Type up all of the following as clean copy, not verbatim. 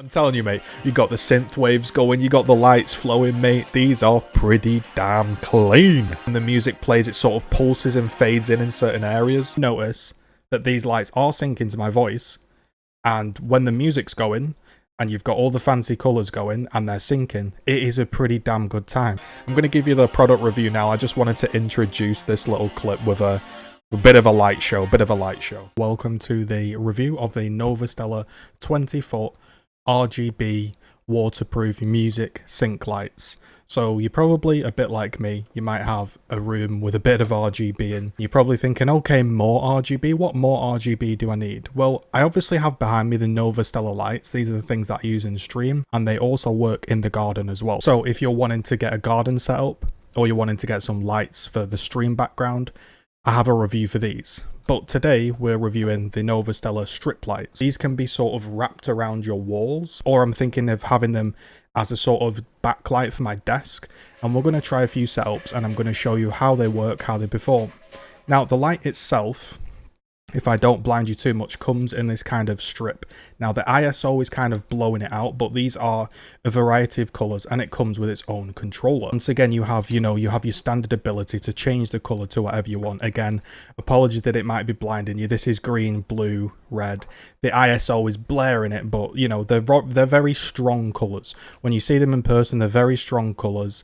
I'm telling you, mate, you got the synth waves going, you got the lights flowing, mate. These are pretty damn clean. When the music plays, it sort of pulses and fades in certain areas. Notice that these lights are syncing to my voice, and when the music's going, and you've got all the fancy colours going, and they're syncing, it is a pretty damn good time. I'm going to give you the product review now. I just wanted to introduce this little clip with a bit of a light show, Welcome to the review of the Novostella 20-foot RGB waterproof music sync lights. So you're probably a bit like me. You might have a room with a bit of RGB in. You're probably thinking, okay, more RGB? What more RGB do I need? Well, I obviously have behind me the Novostella lights. These are the things that I use in stream, and they also work in the garden as well. So if you're wanting to get a garden set up, or you're wanting to get some lights for the stream background, I have a review for these. But today we're reviewing the Novostella strip lights. These can be sort of wrapped around your walls, or I'm thinking of having them as a sort of backlight for my desk. And we're going to try a few setups, and I'm going to show you how they work, how they perform. Now, the light itself, if I don't blind you too much, comes in this kind of strip. Now, the ISO is kind of blowing it out, but these are a variety of colours, and it comes with its own controller. Once again, you have your standard ability to change the colour to whatever you want. Again, apologies that it might be blinding you. This is green, blue, red. The ISO is blaring it, but, they're very strong colours. When you see them in person, they're very strong colours.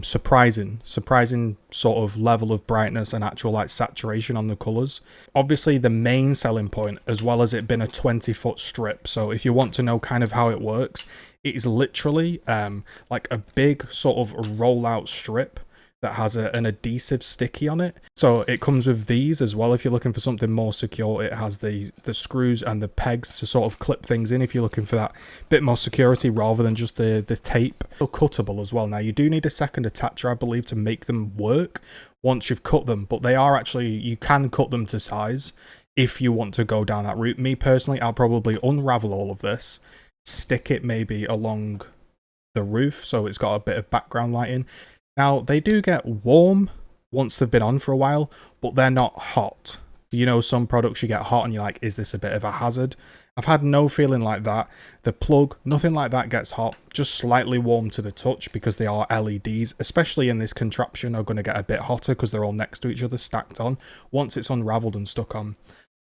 Surprising sort of level of brightness and actual like saturation on the colors. Obviously, the main selling point, as well as it being a 20-foot strip, so if you want to know kind of how it works, it is literally like a big sort of rollout strip that has an adhesive sticky on it. So it comes with these as well. If you're looking for something more secure, it has the screws and the pegs to sort of clip things in if you're looking for that bit more security rather than just the tape. So cuttable as well. Now, you do need a second attacher, I believe, to make them work once you've cut them, but they are actually, you can cut them to size if you want to go down that route. Me personally, I'll probably unravel all of this, stick it maybe along the roof so it's got a bit of background lighting. Now, they do get warm once they've been on for a while, but they're not hot. Some products you get hot and you're like, is this a bit of a hazard? I've had no feeling like that. The plug, nothing like that gets hot, just slightly warm to the touch because they are LEDs, especially in this contraption, are going to get a bit hotter because they're all next to each other, stacked on. Once it's unraveled and stuck on,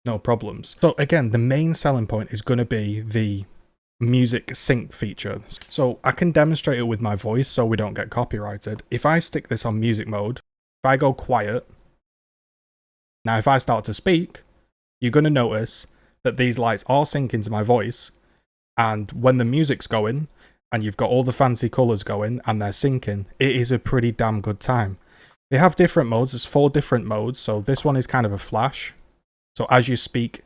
no problems. So again, the main selling point is going to be the music sync feature. So I can demonstrate it with my voice so we don't get copyrighted. If I stick this on music mode, if I go quiet, now if I start to speak, you're going to notice that these lights are syncing to my voice, and when the music's going and you've got all the fancy colours going and they're syncing, it is a pretty damn good time. They have different modes. There's 4 different modes. So this one is kind of a flash. So as you speak,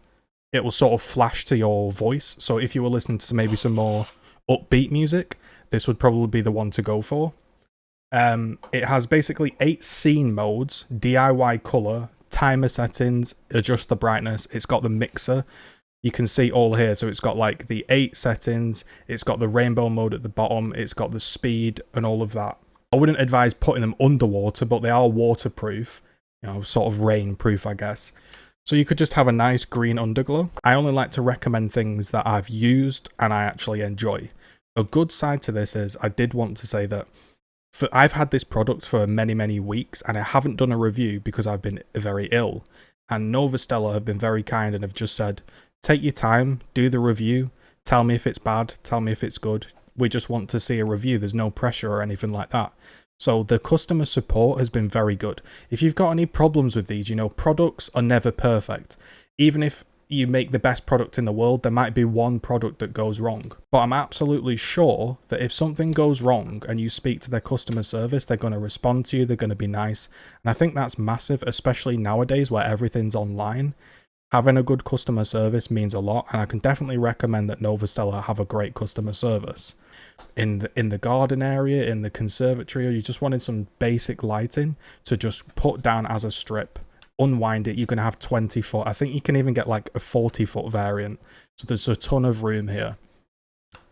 it will sort of flash to your voice. So if you were listening to maybe some more upbeat music, this would probably be the one to go for. It has basically 8 scene modes, DIY color, timer settings, adjust the brightness. It's got the mixer. You can see all here. So it's got like the 8 settings. It's got the rainbow mode at the bottom. It's got the speed and all of that. I wouldn't advise putting them underwater, but they are waterproof, sort of rain proof, I guess. So you could just have a nice green underglow. I only like to recommend things that I've used and I actually enjoy. A good side to this is I did want to say that I've had this product for many, many weeks and I haven't done a review because I've been very ill. And Novostella have been very kind and have just said, take your time, do the review, tell me if it's bad, tell me if it's good. We just want to see a review. There's no pressure or anything like that. So the customer support has been very good. If you've got any problems with these, products are never perfect. Even if you make the best product in the world, there might be one product that goes wrong. But I'm absolutely sure that if something goes wrong and you speak to their customer service, they're going to respond to you, they're going to be nice. And I think that's massive, especially nowadays where everything's online. Having a good customer service means a lot, and I can definitely recommend that Novostella have a great customer service. In the garden area, in the conservatory, or you just wanted some basic lighting to just put down as a strip, unwind it, you're going to have 20 foot. I think you can even get like a 40-foot variant. So there's a ton of room here.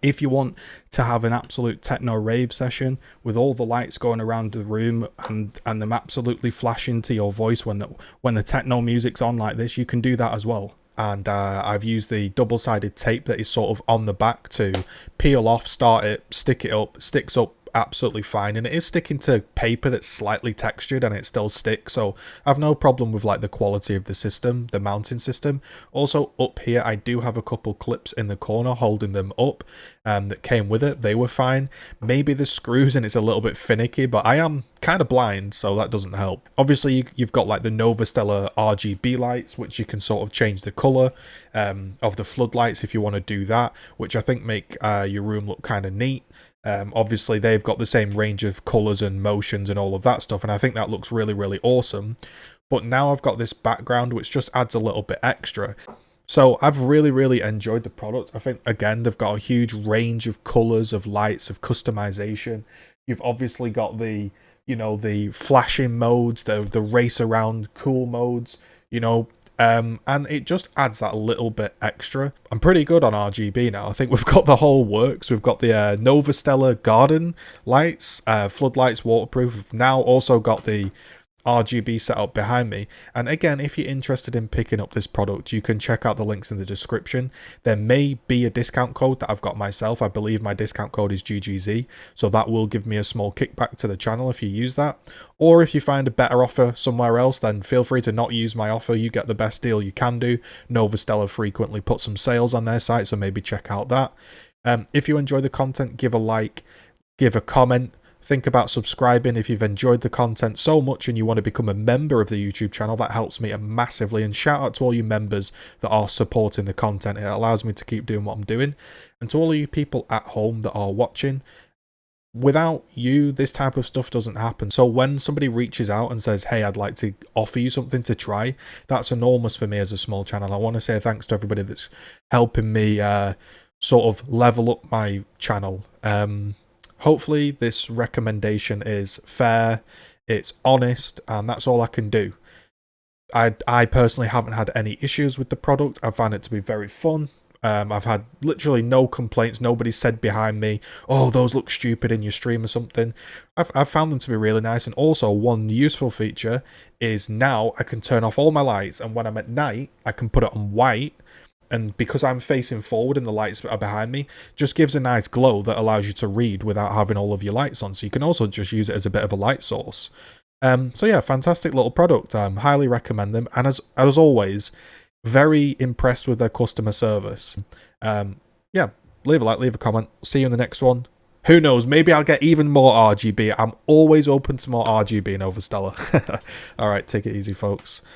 If you want to have an absolute techno rave session with all the lights going around the room and them absolutely flashing to your voice when the techno music's on like this, you can do that as well. and I've used the double-sided tape that is sort of on the back to peel off, start it, stick it up, sticks up absolutely fine, and it is sticking to paper that's slightly textured and it still sticks, so I've no problem with like the quality of the system, the mounting system. Also up here I do have a couple clips in the corner holding them up that came with it. They were fine. Maybe the screws and it's a little bit finicky, but I am kind of blind, so that doesn't help. Obviously you've got like the Novostella RGB lights, which you can sort of change the color of the floodlights if you want to do that, which I think make your room look kind of neat. Obviously they've got the same range of colors and motions and all of that stuff, and I think that looks really, really awesome. But now I've got this background which just adds a little bit extra. So I've really, really enjoyed the product. I think, again, they've got a huge range of colors, of lights, of customization. You've obviously got the, you know, the flashing modes, the race around cool modes, you know, and it just adds that little bit extra. I'm pretty good on RGB now. I think we've got the whole works. We've got the Novostella garden lights, floodlights, waterproof. We've now also got the RGB setup behind me, and again, if you're interested in picking up this product, you can check out the links in the description. There may be a discount code that I've got myself. I believe my discount code is GGZII, so that will give me a small kickback to the channel if you use that. Or if you find a better offer somewhere else, then feel free to not use my offer. You get the best deal you can do. Novostella frequently put some sales on their site, so maybe check out that. If you enjoy the content, give a like, give a comment. Think about subscribing if you've enjoyed the content so much and you want to become a member of the YouTube channel. That helps me massively, and shout out to all you members that are supporting the content. It allows me to keep doing what I'm doing. And to all of you people at home that are watching, without you, this type of stuff doesn't happen. So when somebody reaches out and says, hey, I'd like to offer you something to try, that's enormous for me as a small channel. I want to say thanks to everybody that's helping me sort of level up my channel. Hopefully this recommendation is fair, it's honest, and that's all I can do. I personally haven't had any issues with the product. I find it to be very fun. I've had literally no complaints. Nobody said behind me, oh, those look stupid in your stream or something. I've found them to be really nice. And also one useful feature is now I can turn off all my lights, and when I'm at night, I can put it on white. And because I'm facing forward and the lights are behind me, just gives a nice glow that allows you to read without having all of your lights on. So you can also just use it as a bit of a light source. So yeah, fantastic little product. Highly recommend them. And as always, very impressed with their customer service. Yeah, leave a like, leave a comment. See you in the next one. Who knows, maybe I'll get even more RGB. I'm always open to more RGB in Novostella. Alright, take it easy, folks.